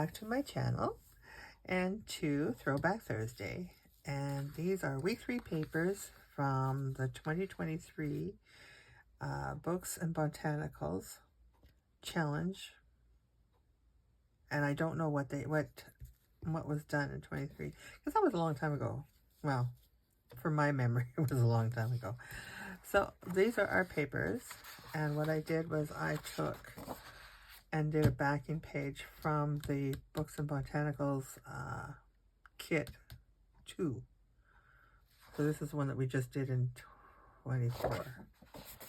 back to my channel and to Throwback Thursday. And these are week 3 papers from the 2023 Books and Botanicals Challenge. And I don't know what was done in 23, because that was a long time ago. Well, for my memory, it was a long time ago. So these are our papers, and what I did was I took and did a backing page from the Books and Botanicals kit 2. So this is one that we just did in 24,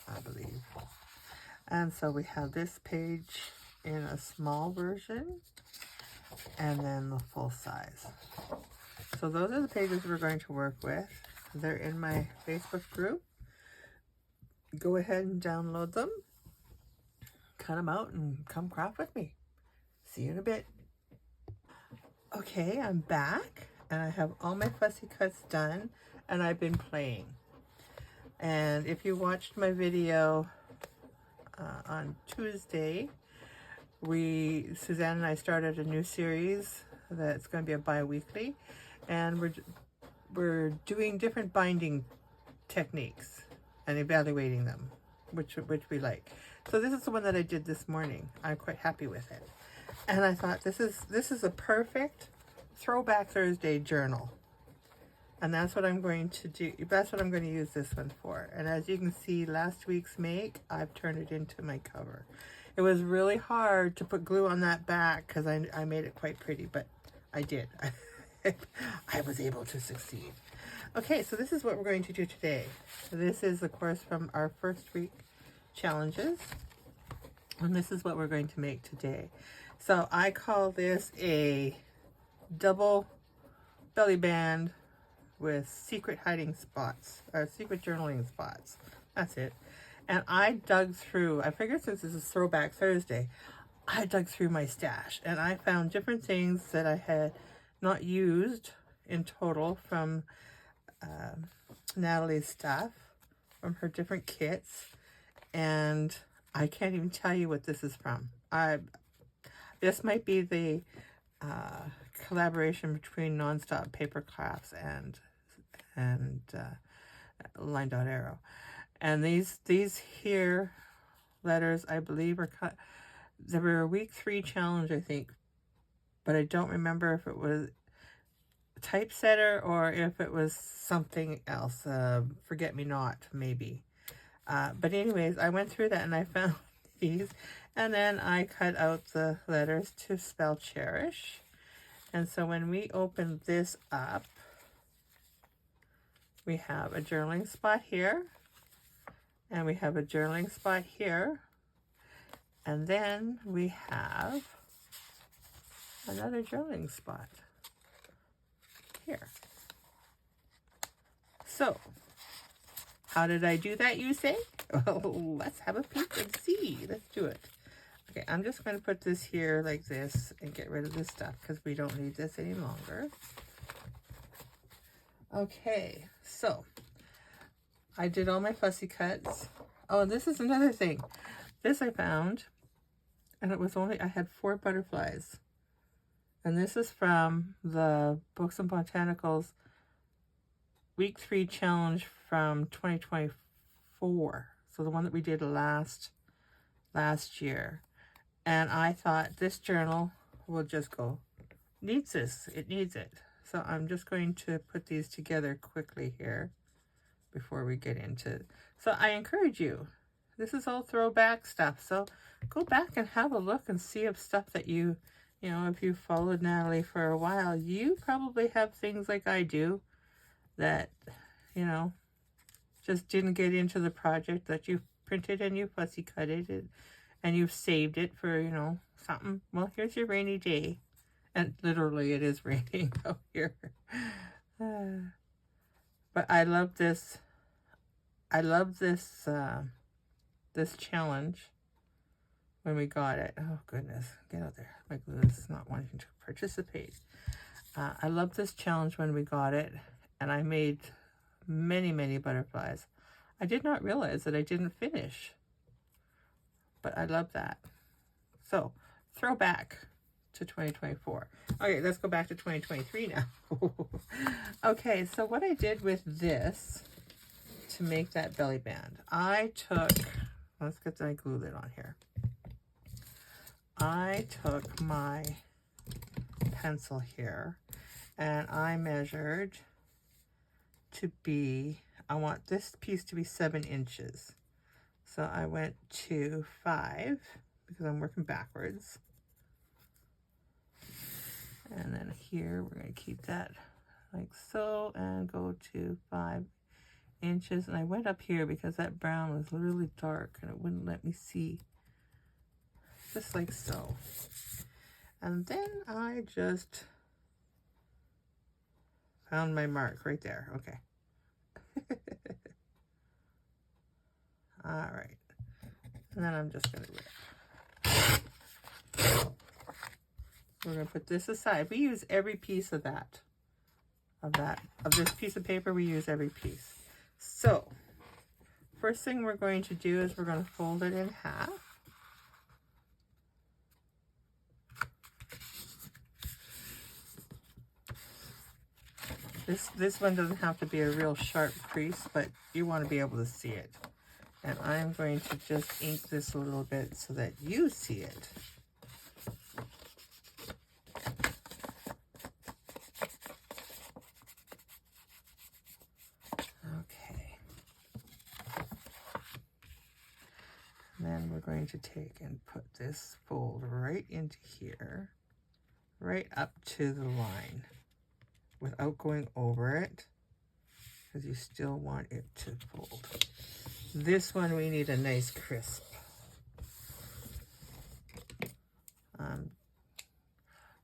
I believe. And so we have this page in a small version and then the full size. So those are the pages we're going to work with. They're in my Facebook group. Go ahead and download them, cut them out, and come craft with me. See you in a bit. Okay, I'm back, and I have all my fussy cuts done, and I've been playing. And if you watched my video on Tuesday, Suzanne and I started a new series that's going to be a bi-weekly, and we're doing different binding techniques and evaluating them, which we like. So this is the one that I did this morning. I'm quite happy with it. And I thought this is a perfect Throwback Thursday journal. And that's what I'm going to do. That's what I'm going to use this one for. And as you can see, last week's make, I've turned it into my cover. It was really hard to put glue on that back because I made it quite pretty, but I did. I was able to succeed. Okay, so this is what we're going to do today. This is, of course, from our first week challenges. And this is what we're going to make today. So I call this a double belly band with secret hiding spots, or secret journaling spots. That's it. And I dug through, I figured since this is Throwback Thursday, I dug through my stash and I found different things that I had not used in total from Natalie's stuff, from her different kits, and I can't even tell you what this is from. This might be the collaboration between Nonstop Papercrafts and Line Dot Arrow. And these here letters, I believe, are cut. They were a week 3 challenge, I think, but I don't remember if it was typesetter or if it was something else. Forget me not, maybe. But anyways, I went through that and I found these, and then I cut out the letters to spell cherish. And so when we open this up, we have a journaling spot here, and we have a journaling spot here, and then we have another journaling spot here. So, how did I do that, you say? Well, let's have a peek and see. Let's do it. Okay, I'm just going to put this here like this and get rid of this stuff because we don't need this any longer. Okay, so I did all my fussy cuts. Oh, and this is another thing. This I found, and it was only, I had 4 butterflies. And this is from the Books and Botanicals Week 3 Challenge from 2024. So the one that we did last year. And I thought this journal will just go, needs this, it needs it. So I'm just going to put these together quickly here before we get into it. So I encourage you, this is all throwback stuff. So go back and have a look and see if stuff that you know, if you followed Natalie for a while, you probably have things like I do that, you know, just didn't get into the project, that you printed and you fussy cut it and you've saved it for, you know, something. Well, here's your rainy day. And literally it is raining out here. But I love this. I love this, this challenge when we got it. Oh, goodness. Get out there. My glue is not wanting to participate. I love this challenge when we got it. And I made many, many butterflies. I did not realize that I didn't finish. But I love that. So, throwback to 2024. Okay, let's go back to 2023 now. Okay, so what I did with this to make that belly band, I took, let's get my glue lid on here. I took my pencil here and I measured to be, I want this piece to be 7 inches. So I went to 5 because I'm working backwards. And then here we're going to keep that like so and go to 5 inches. And I went up here because that brown was really dark and it wouldn't let me see. Just like so. And then I just found my mark right there. Okay. All right. And then I'm just going to rip. We're going to put this aside. We use every piece of that. Of this piece of paper, we use every piece. So, first thing we're going to do is we're going to fold it in half. This one doesn't have to be a real sharp crease, but you want to be able to see it. And I'm going to just ink this a little bit so that you see it. Okay. And then we're going to take and put this fold right into here, right up to the line, without going over it, because you still want it to fold. This one we need a nice crisp.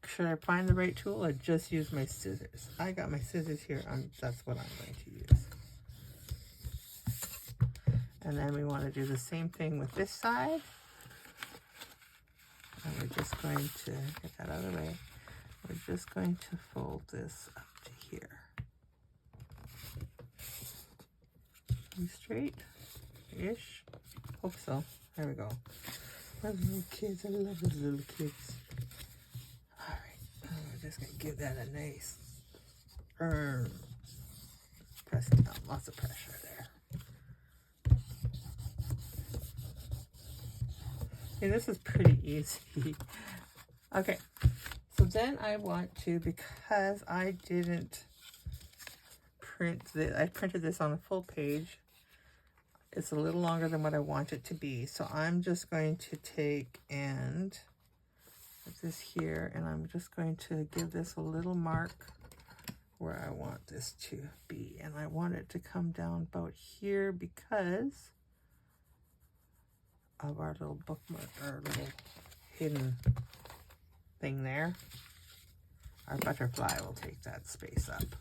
Should I find the right tool or just use my scissors? I got my scissors here. That's what I'm going to use. And then we want to do the same thing with this side. And we're just going to get that out of the way. We're just going to fold this up to here. Straight-ish. Hope so. There we go. My little kids, I love those little kids. All right, we're just gonna give that a nice press down. Lots of pressure there. See, this is pretty easy. Okay. So then I want to, because I didn't print this, I printed this on a full page. It's a little longer than what I want it to be. So I'm just going to take and put this here, and I'm just going to give this a little mark where I want this to be. And I want it to come down about here because of our little bookmark, our little hidden thing there. Our butterfly will take that space up.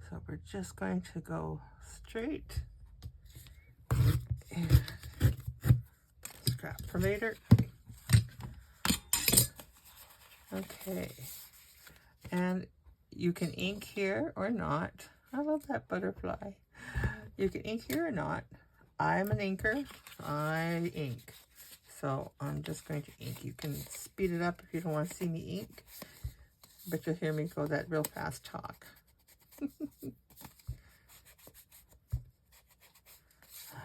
So we're just going to go straight and scrap for later. Okay, and you can ink here or not. I love that butterfly. You can ink here or not. I'm an inker. I ink. So I'm just going to ink. You can speed it up if you don't want to see me ink, but you'll hear me go that real fast talk. All right.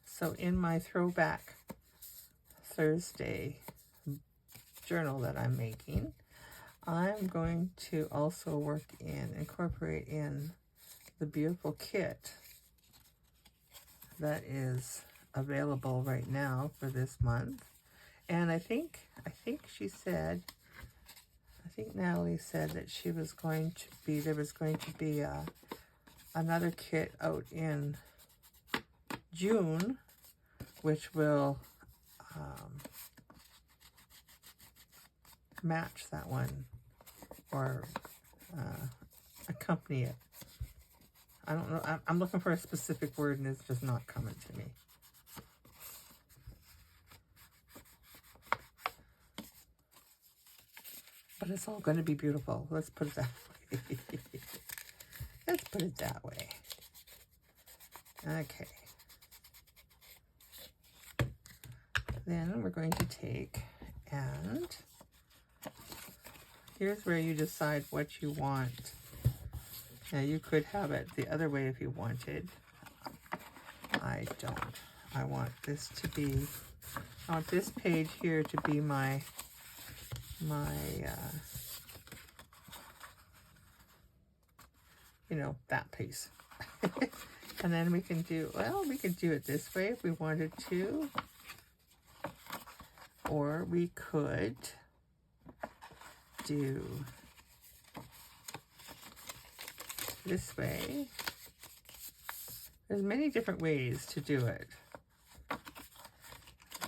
So in my Throwback Thursday journal that I'm making, I'm going to also incorporate in the beautiful kit that is available right now for this month. And I think she said, I think Natalie said that she was going to be, there was going to be another kit out in June, which will match that one or accompany it. I don't know. I'm looking for a specific word and it's just not coming to me. But it's all going to be beautiful. Let's put it that way. Let's put it that way. Okay. then we're going to take, and here's where you decide what you want. Now you could have it the other way if you wanted. I don't. I want this to be, I want this page here to be my you know, that piece. And then we can do, well, we could do it this way if we wanted to. Or we could do this way. There's many different ways to do it.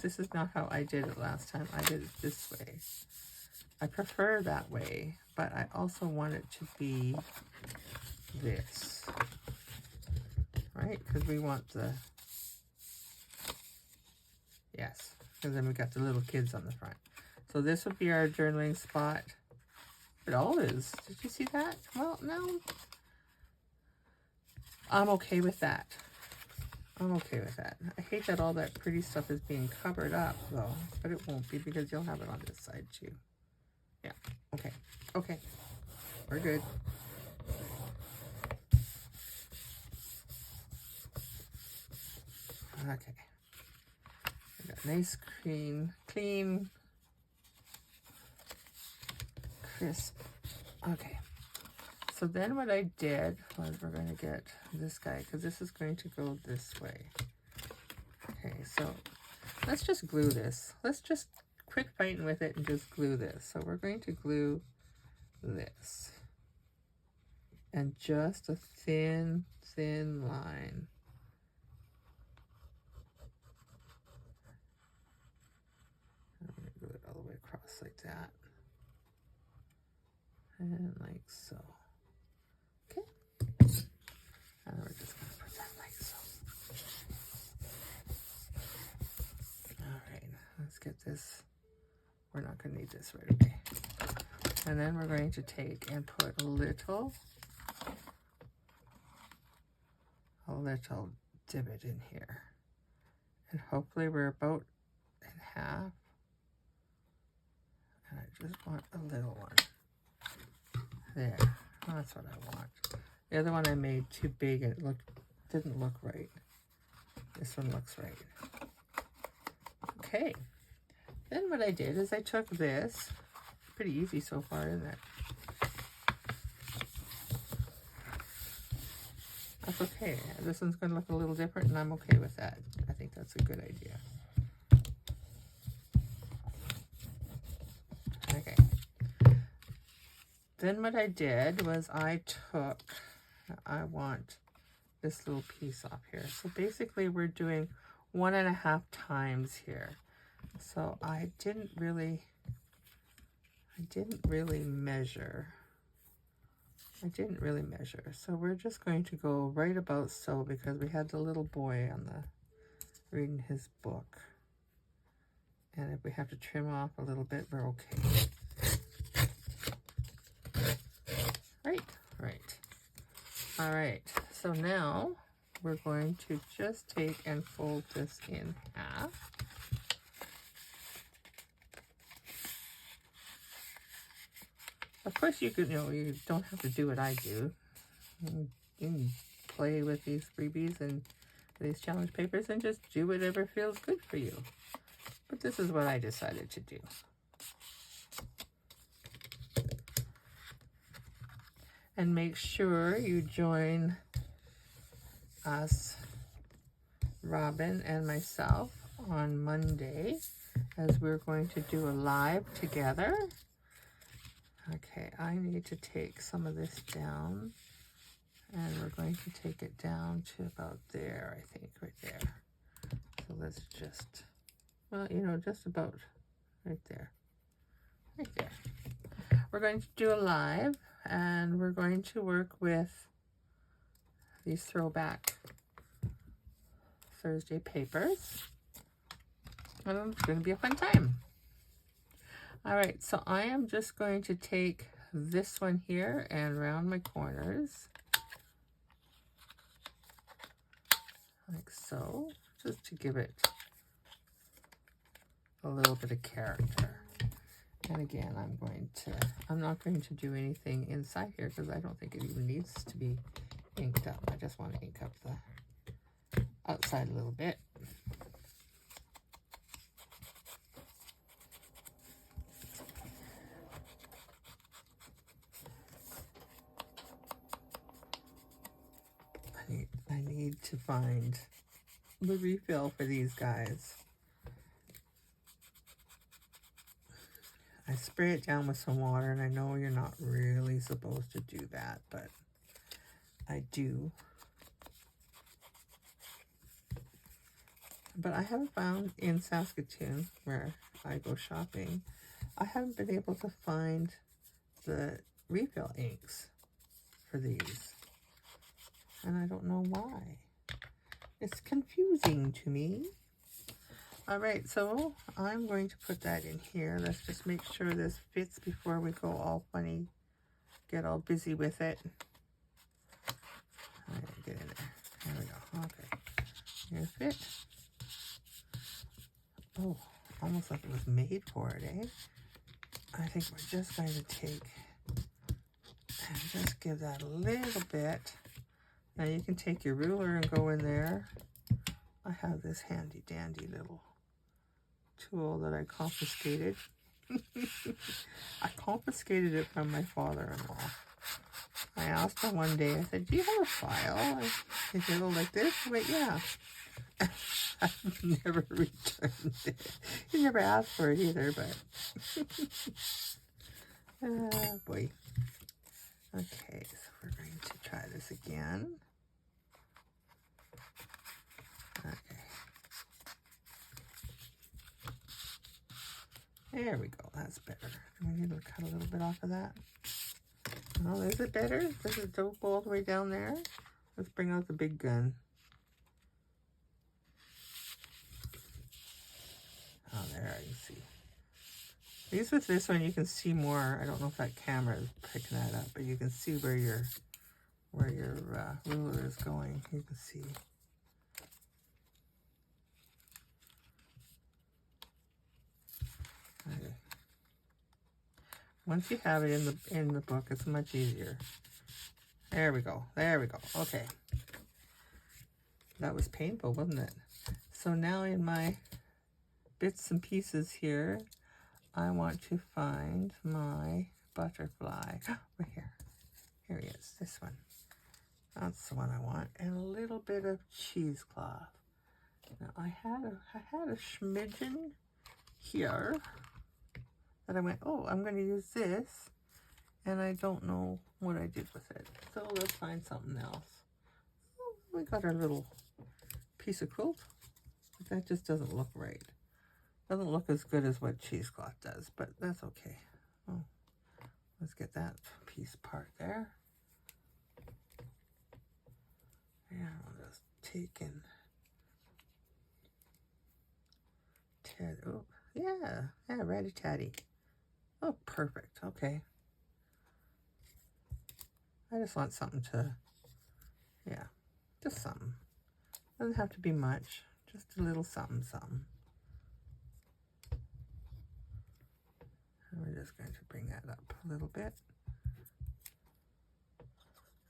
This is not how I did it last time. I did it this way. I prefer that way, but I also want it to be this, right? Because we want the, yes, because then we got the little kids on the front. So this would be our journaling spot. It all is. Did you see that? Well, no. I'm okay with that. I'm okay with that. I hate that all that pretty stuff is being covered up, though. But it won't be because you'll have it on this side, too. Yeah. Okay. Okay. We're good. Okay. We got nice, clean, crisp. Okay. So then what I did was we're going to get this guy, because this is going to go this way. Okay, so let's just glue this. Let's just quit fighting with it and just glue this. So we're going to glue this. And just a thin line. I'm going to glue it all the way across like that. And like so. And we're just going to put that like so. All right, let's get this. We're not going to need this right away. And then we're going to take and put a little divot in here. And hopefully we're about in half. And I just want a little one. There, that's what I want. The other one I made too big and it didn't look right. This one looks right. Okay. Then what I did is I took this. Pretty easy so far, isn't it? That's okay. This one's going to look a little different and I'm okay with that. I think that's a good idea. Okay. Then what I did was I want this little piece off here. So basically we're doing 1.5 times here. So I didn't really measure. So we're just going to go right about so, because we had the little boy on the reading his book. And if we have to trim off a little bit, we're okay. Right. All right, so now we're going to just take and fold this in half. Of course, you could, you don't have to do what I do. You can play with these freebies and these challenge papers and just do whatever feels good for you. But this is what I decided to do. And make sure you join us, Robin and myself, on Monday, as we're going to do a live together. Okay, I need to take some of this down, and we're going to take it down to about there, I think, right there. So let's just, well, just about right there. Right there. We're going to do a live, and we're going to work with these throwback Thursday papers. And it's going to be a fun time. All right, so I am just going to take this one here and round my corners. Like so, just to give it a little bit of character. And again, I'm not going to do anything inside here because I don't think it even needs to be inked up. I just want to ink up the outside a little bit. I need to find the refill for these guys. I spray it down with some water, and I know you're not really supposed to do that, but I do. But I haven't found in Saskatoon, where I go shopping, I haven't been able to find the refill inks for these. And I don't know why. It's confusing to me. All right, so I'm going to put that in here. Let's just make sure this fits before we go all funny, get all busy with it. All right, get in there. There we go. Okay. Here's fit. Oh, almost like it was made for it, eh? I think we're just going to take and just give that a little bit. Now you can take your ruler and go in there. I have this handy dandy little tool that I confiscated. I confiscated it from my father-in-law. I asked him one day, I said, do you have a file? He said, oh, like this? I went, yeah. I've never returned it. He never asked for it either, but oh boy. Okay, so we're going to try this again. Okay. There we go. That's better. We need to cut a little bit off of that. Oh, is it better? Does it go all the way down there? Let's bring out the big gun. Oh, there, I can see. At least with this one, you can see more. I don't know if that camera is picking that up, but you can see where your ruler is going. You can see. Okay. Once you have it in the book, it's much easier. There we go. There we go. Okay. That was painful, wasn't it? So now in my bits and pieces here, I want to find my butterfly. Right here. Here he is. This one. That's the one I want. And a little bit of cheesecloth. Now I had a smidgen here that I went, oh, I'm going to use this, and I don't know what I did with it. So let's find something else. Oh, we got our little piece of quilt, but that just doesn't look right. Doesn't look as good as what cheesecloth does, but that's okay. Oh, let's get that piece part there. And I'll just take and tear. Oh, yeah, ratty-tatty. Oh, perfect. Okay. I just want something to, yeah, just something. Doesn't have to be much. Just a little something, something. And we're just going to bring that up a little bit.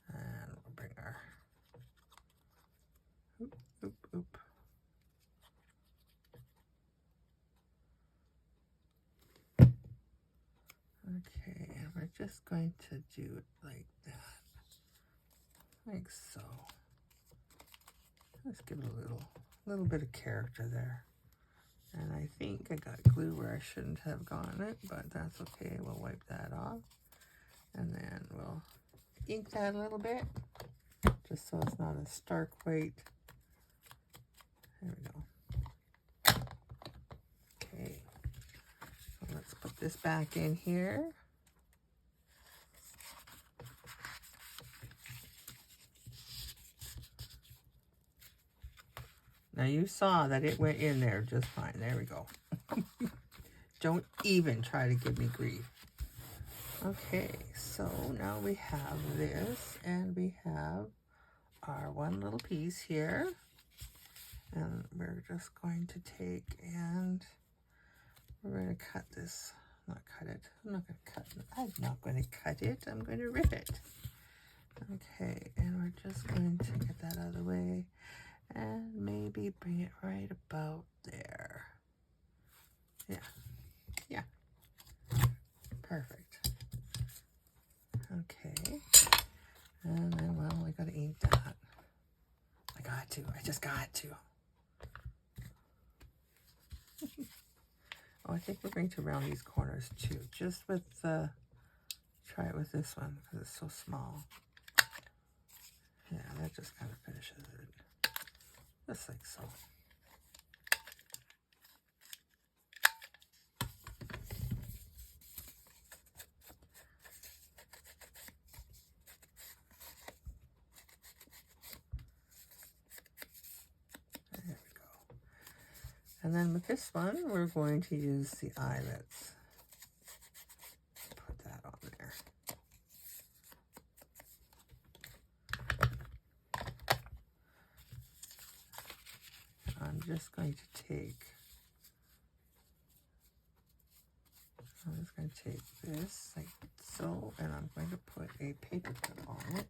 And we'll bring our, oop, oop, oop. Okay, and we're just going to do it like that. Like so. Let's give it a little bit of character there. And I think I got glue where I shouldn't have gotten it, but that's okay. We'll wipe that off. And then we'll ink that a little bit, just so it's not a stark white. There we go. Okay. So let's put this back in here. Now you saw that it went in there just fine. There we go. Don't even try to give me grief. Okay, so now we have this, and we have our one little piece here. And we're just going to take and we're going to cut this. Not cut it. I'm not going to cut it. I'm not going to cut it. I'm going to rip it. Okay, and we're just going to get that out of the way and maybe bring it right about there. Yeah, yeah, perfect. Okay, and then, well, I gotta ink that. I just got to. Oh, I think we're going to round these corners too, just with try it with this one because it's so small. Yeah, that just kind of finishes it, just like so. There we go. And then with this one, we're going to use the eyelets. Put that on there. I'm just going to take this like so, and I'm going to put a paper clip on it.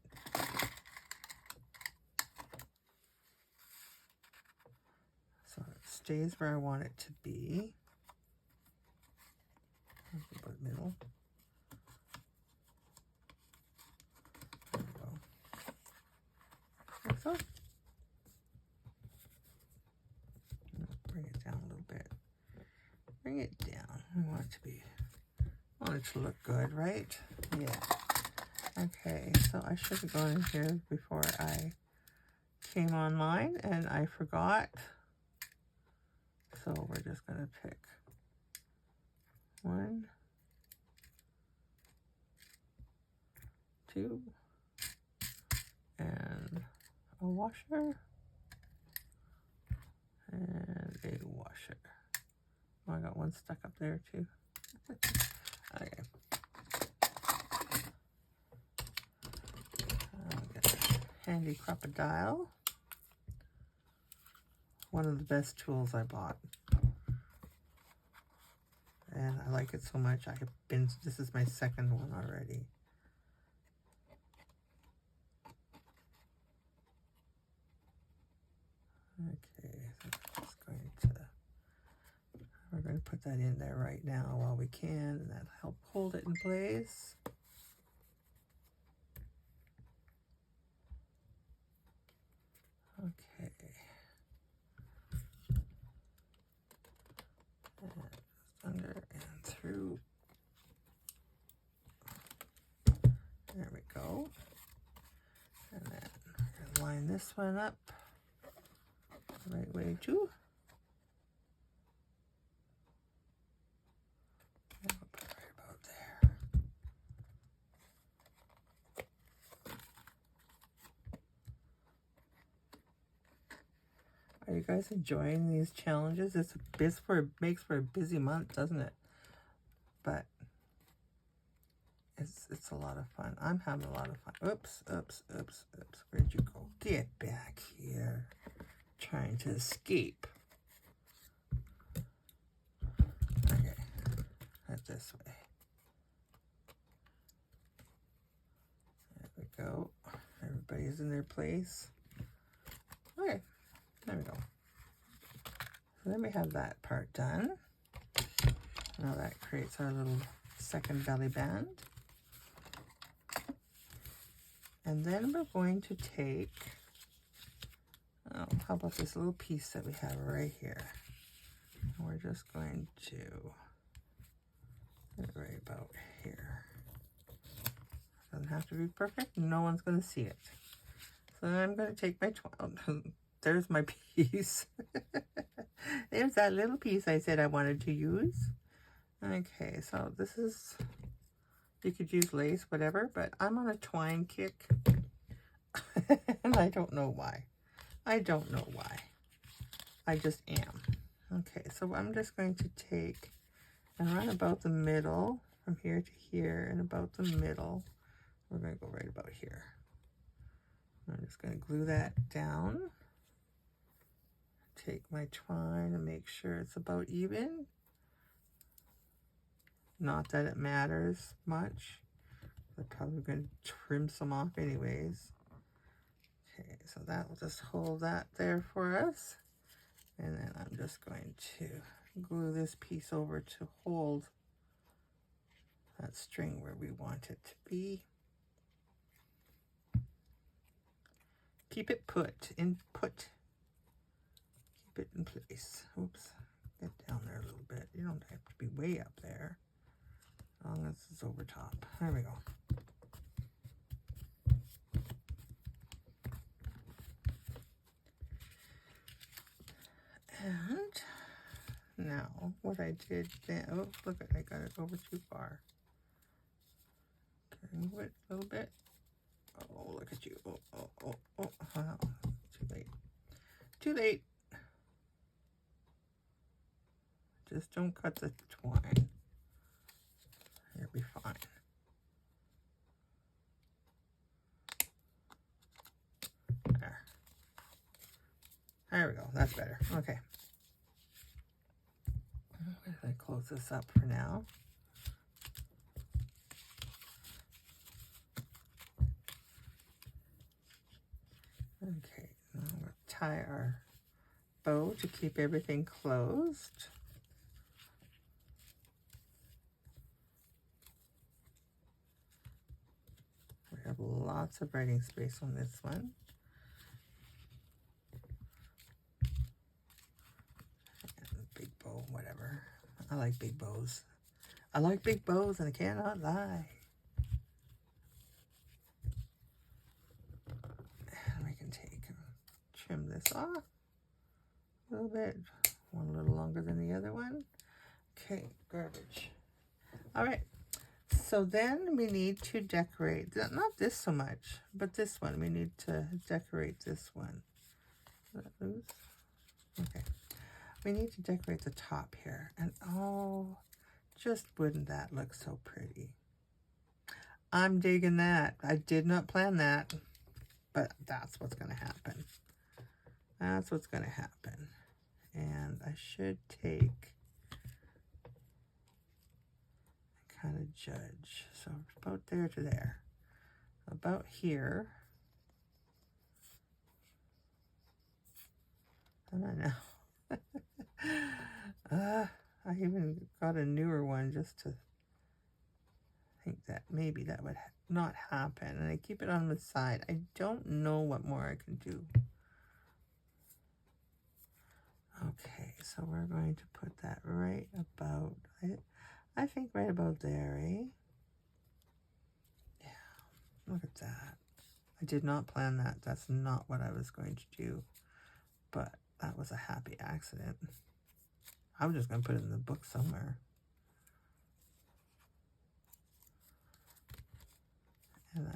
So it stays where I want it to be. About middle. There we go. Like so. Bring it down a little bit. Bring it down. We want it to be, want it to look good, right? Yeah. Okay, so I should have gone in here before I came online and I forgot. So we're just gonna pick one, two, and a washer, and a washer. Oh, I got one stuck up there too. Okay. I'll get a handy crocodile. One of the best tools I bought. And I like it so much. This is my second one already. Okay, so we're going to put that in there right now while we can, and that'll help hold it in place. Okay. And under and through. There we go. And then we're going to line this one up the right way too. And we'll put it right about there. Are you guys enjoying these challenges? Makes for a busy month, doesn't it? But it's a lot of fun. I'm having a lot of fun. Oops, oops, oops, oops. Where'd you go? Get back here. Trying to escape. Okay, that's this way. There we go. Everybody's in their place. Okay, there we go. So then we have that part done. Now that creates our little second belly band. And then we're going to take, oh, how about this little piece that we have right here? And we're just going to put it right about here. Doesn't have to be perfect. No one's going to see it. So then I'm going to take my there's my piece. There's that little piece I said I wanted to use. Okay, so this is, you could use lace, whatever, but I'm on a twine kick. And I don't know why. I don't know why. I just am. Okay, so I'm just going to take and run about the middle, from here to here, and about the middle. We're going to go right about here. I'm just going to glue that down. Take my twine and make sure it's about even. Not that it matters much. I'm probably going to trim some off anyways. Okay, so that will just hold that there for us. And then I'm just going to glue this piece over to hold that string where we want it to be. Keep it put. Keep it in place. Oops. Get down there a little bit. You don't have to be way up there. As long as it's over top. There we go. And now what I did then, oh, look, I got it over too far. Okay, move it a little bit. Oh, look at you. Oh, too late. Too late. Just don't cut the twine. You'll be fine. There we go. That's better. Okay. I close this up for now. Okay, now we'll tie our bow to keep everything closed. We have lots of writing space on this one. And big bow, whatever. I like big bows. I like big bows, and I cannot lie. And we can take and trim this off a little bit. One a little longer than the other one. Okay, garbage. All right. So then we need to decorate, not this so much, but this one. We need to decorate this one. Is that loose? Okay. We need to decorate the top here. And oh, just wouldn't that look so pretty? I'm digging that. I did not plan that, but that's what's going to happen. That's what's going to happen. And I should take, kind of judge. So about there to there. About here. I don't know. I even got a newer one just to think that maybe that would not happen. And I keep it on the side. I don't know what more I can do. Okay, so we're going to put that right about, I think right about there, eh? Yeah, look at that. I did not plan that. That's not what I was going to do. But that was a happy accident. I was just going to put it in the book somewhere. And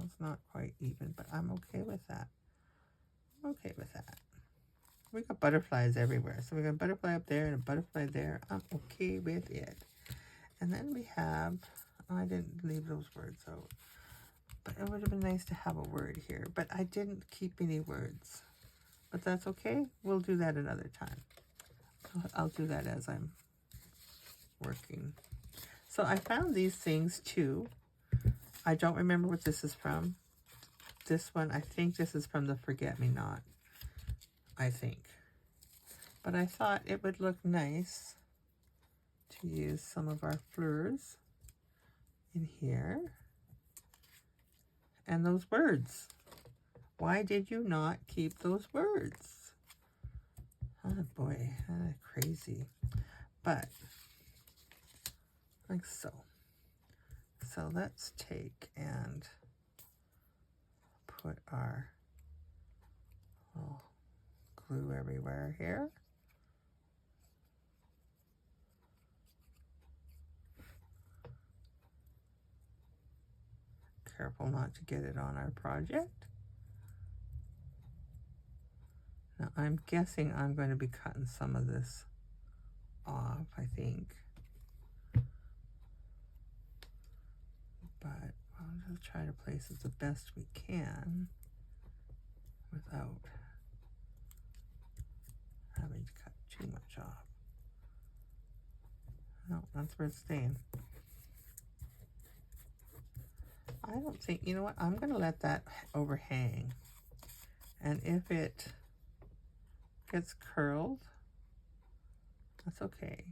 it's not quite even, but I'm okay with that. I'm okay with that. We got butterflies everywhere. So we got a butterfly up there and a butterfly there. I'm okay with it. And then we have, I didn't leave those words out, but it would have been nice to have a word here. But I didn't keep any words. But that's okay. We'll do that another time. I'll do that as I'm working. So I found these things too. I don't remember what this is from. This one, I think this is from the Forget Me Not. I think. But I thought it would look nice to use some of our fleurs in here. And those words. Why did you not keep those words? Oh boy, crazy. But, like so. So let's take and put our little glue everywhere here. Careful not to get it on our project. Now I'm guessing I'm going to be cutting some of this off, I think. But I'll just try to place it the best we can without having to cut too much off. No, that's where it's staying. I don't think, you know what, I'm going to let that overhang. And if it gets curled, that's okay.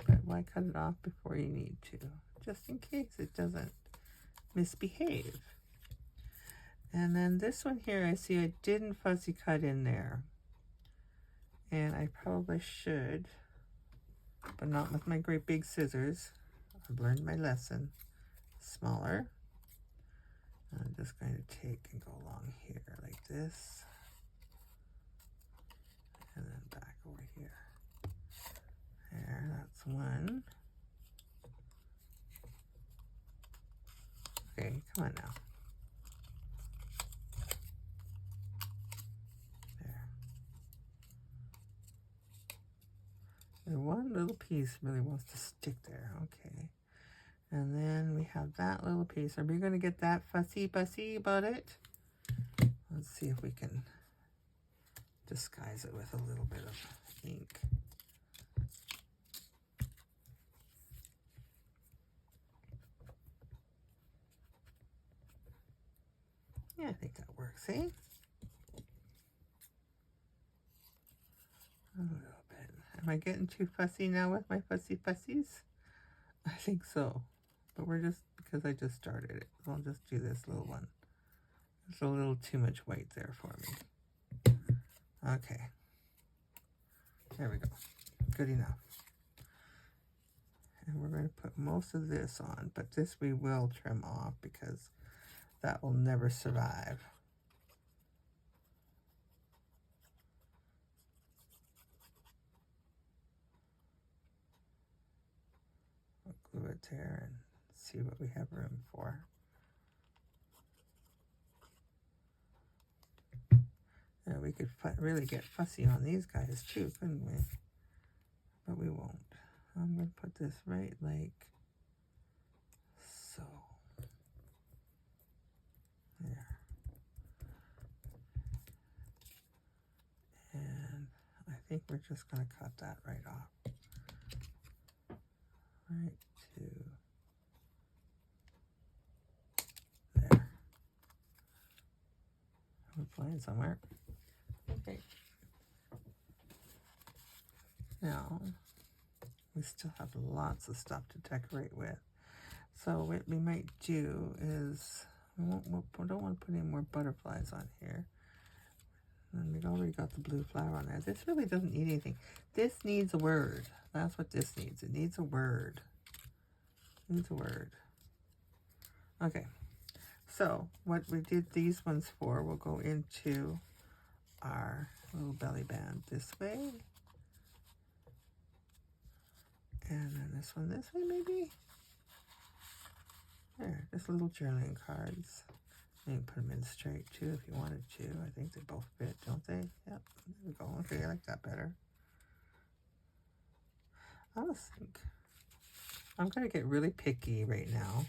But why cut it off before you need to? Just in case it doesn't misbehave. And then this one here, I see I didn't fussy cut in there. And I probably should, but not with my great big scissors. I've learned my lesson. Smaller. I'm just going to take and go along here like this. And then back over here. There, that's one. Okay, come on now. There. And one little piece really wants to stick there. Okay. And then we have that little piece. Are we going to get that fussy about it? Let's see if we can disguise it with a little bit of ink. Yeah, I think that works, eh? A little bit. Am I getting too fussy now with my fussies? I think so. But we're just, because I just started it, so I'll just do this little one. There's a little too much white there for me. Okay. There we go. Good enough. And we're going to put most of this on, but this we will trim off because that will never survive. We'll glue it there and see what we have room for. And we could really get fussy on these guys too, couldn't we? But we won't. I'm going to put this right like so. There. And I think we're just going to cut that right off. Right to there. I'm flying somewhere. Okay. Now, we still have lots of stuff to decorate with. So what we might do is, we don't want to put any more butterflies on here. And we've already got the blue flower on there. This really doesn't need anything. This needs a word. That's what this needs. It needs a word. It needs a word. Okay. So what we did these ones for will go into our little belly band this way. And then this one this way maybe. There, just little journaling cards. You can put them in straight too if you wanted to. I think they both fit, don't they? Yep, there we go. Okay, I like that better. I just think I'm going to get really picky right now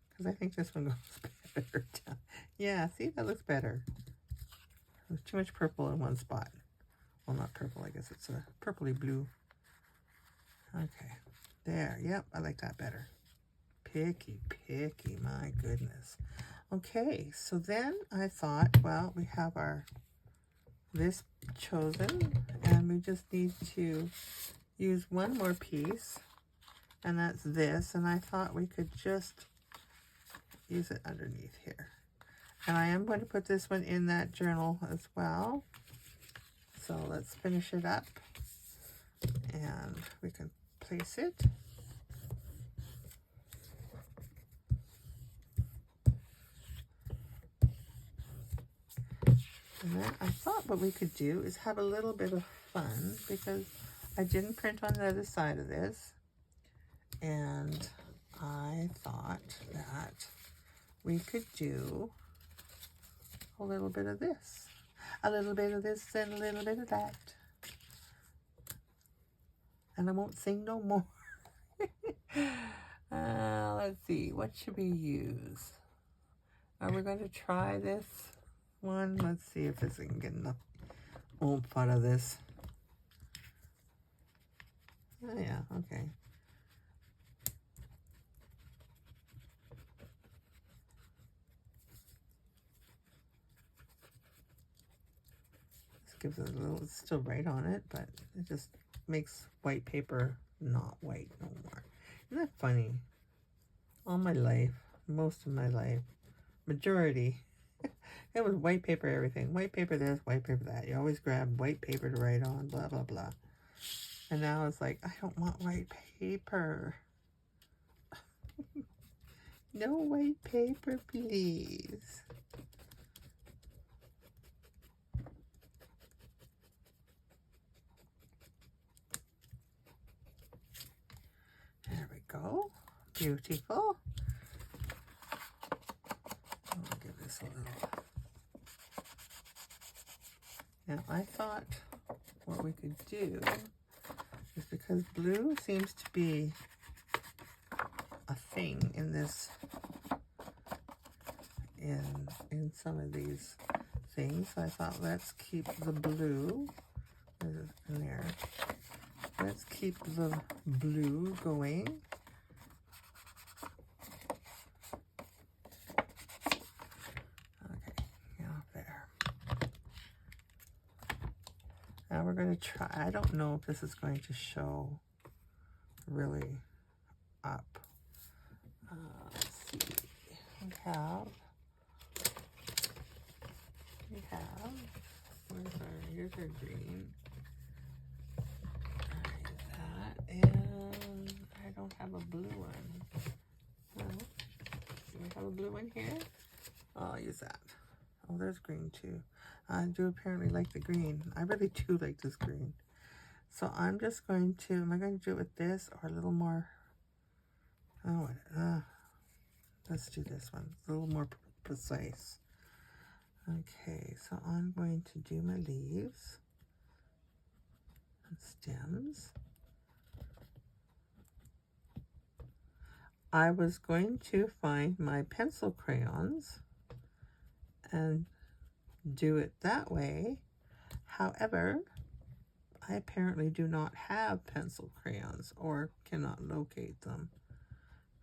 because I think this one goes better down. Yeah, see, that looks better. There's too much purple in one spot. Well, not purple, I guess it's a purpley blue. Okay, there, yep, I like that better. Picky, my goodness. Okay, so then I thought, well, we have this chosen, and we just need to use one more piece, and that's this, and I thought we could just use it underneath here. And I am going to put this one in that journal as well. So let's finish it up, and we can place it. And then I thought what we could do is have a little bit of fun because I didn't print on the other side of this. And I thought that we could do a little bit of this. A little bit of this and a little bit of that. And I won't sing no more. Let's see, what should we use? Are we going to try this one? Let's see if this can get enough oomph out of this. Oh yeah, okay. gives it a little, it's still right on it, but it just makes white paper not white no more. Isn't that funny? All my life, most of my life, majority, it was white paper everything. White paper this, white paper that. You always grab white paper to write on, blah, blah, blah. And now it's like, I don't want white paper. No white paper, please. There we go. Beautiful. I'll give this a little. Now, I thought what we could do is, because blue seems to be a thing in this, in some of these things, I thought let's keep the blue in there. Let's keep the blue going. Okay, yeah, there. Now we're going to try, I don't know if this is going to show really up. Let's see. Here's our green. And I don't have a blue one. Do we have a blue one here? Oh, I'll use that. Oh, there's green too. I do apparently like the green. I really do like this green. So I'm just going to, am I going to do it with this or a little more? Oh, let's do this one. It's a little more precise. Okay, so I'm going to do my leaves and stems. I was going to find my pencil crayons and do it that way. However, I apparently do not have pencil crayons or cannot locate them.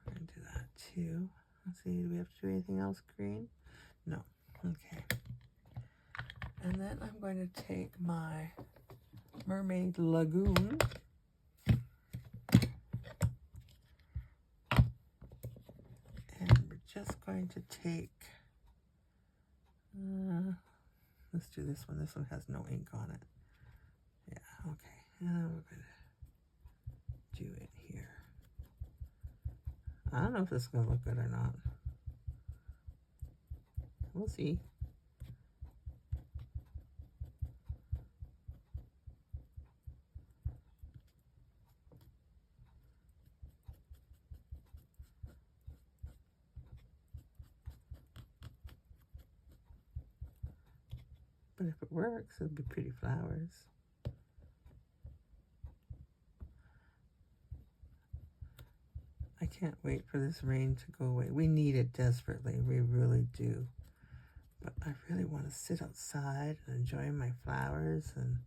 We're going to do that too. Let's see, do we have to do anything else green? No. Okay. And then I'm going to take my Mermaid Lagoon and we're just going to take, let's do this one. This one has no ink on it. Yeah, okay. And we're going to do it here. I don't know if this is going to look good or not. We'll see. But if it works, it'll be pretty flowers. I can't wait for this rain to go away. We need it desperately. We really do. But I really want to sit outside and enjoy my flowers, and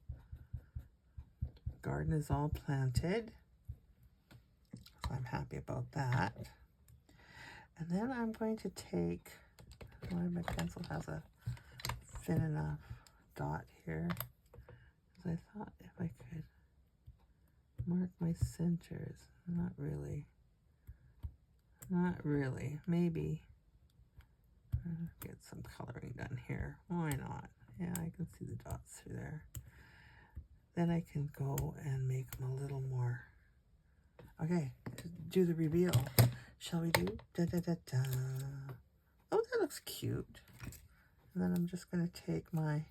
the garden is all planted. So I'm happy about that. And then I'm going to take, my pencil has a thin enough dot here. Because I thought if I could mark my centers. Not really. Maybe. Get some coloring done here. Why not? Yeah, I can see the dots through there. Then I can go and make them a little more. Okay, do the reveal. Shall we do? Da da da da. Oh, that looks cute. And then I'm just going to take my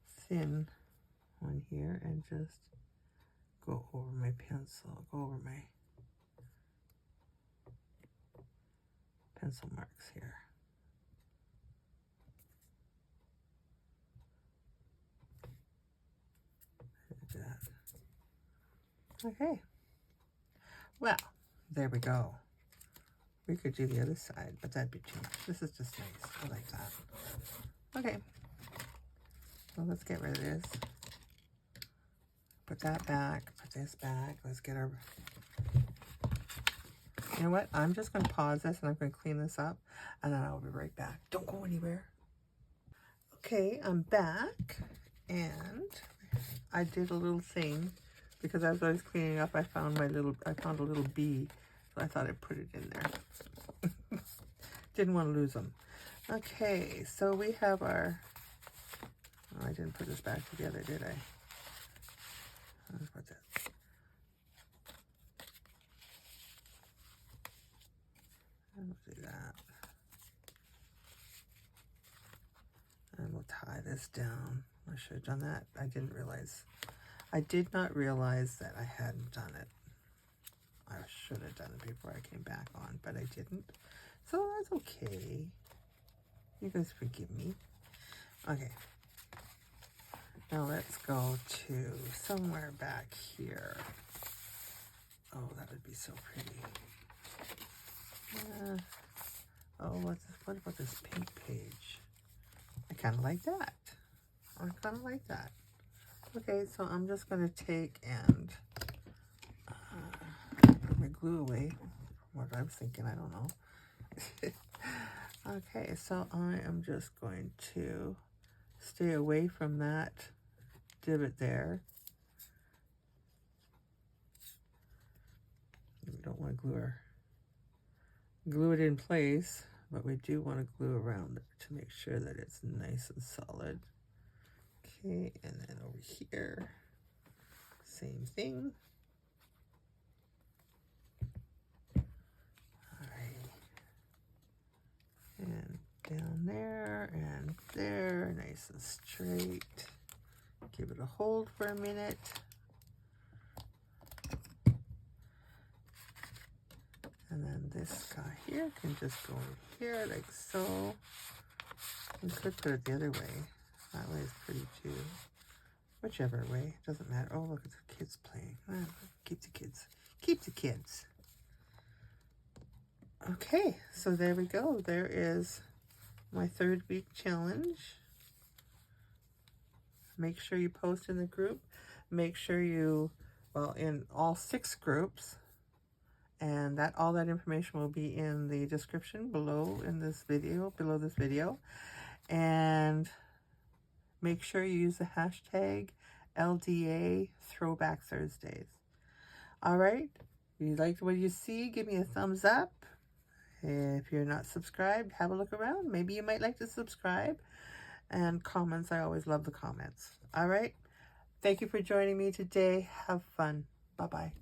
thin one here and just go over my pencil, go over my pencil marks here. Like that. Okay. Well, there we go. We could do the other side, but that'd be too much. This is just nice. I like that. Okay. So let's get rid of this. Put that back. Put this back. Let's get our... You know what? I'm just going to pause this and I'm going to clean this up. And then I'll be right back. Don't go anywhere. Okay, I'm back. And I did a little thing because as I was cleaning up, I found a little bee, so I thought I'd put it in there. Didn't want to lose them. Okay, so we have our, oh, I didn't put this back together, did I? Let's put this. I'll do that. And we'll tie this down. I should have done that. I did not realize that I hadn't done it. I should have done it before I came back on, but I didn't. So that's okay. You guys forgive me. Okay. Now let's go to somewhere back here. Oh, that would be so pretty. Oh, what about this pink page? I kind of like that. I kind of like that. Okay, so I'm just going to take and put my glue away. What I was thinking, I don't know. Okay, so I am just going to stay away from that divot there. We don't want to glue it in place, but we do want to glue around it to make sure that it's nice and solid. Okay, and then over here, same thing. All right, and down there and there, nice and straight. Give it a hold for a minute. And then this guy here can just go over here like so. You could put it the other way. That way is pretty too. Whichever way, it doesn't matter. Oh, look at the kids playing. Keep the kids. Keep the kids. Okay, so there we go. There is my 3rd week challenge. Make sure you post in the group. Make sure you, well, in all 6 groups. And all that information will be in the description below this video. And make sure you use the hashtag LDA Throwback Thursdays. All right. If you liked what you see, give me a thumbs up. If you're not subscribed, have a look around. Maybe you might like to subscribe. And comments, I always love the comments. All right. Thank you for joining me today. Have fun. Bye-bye.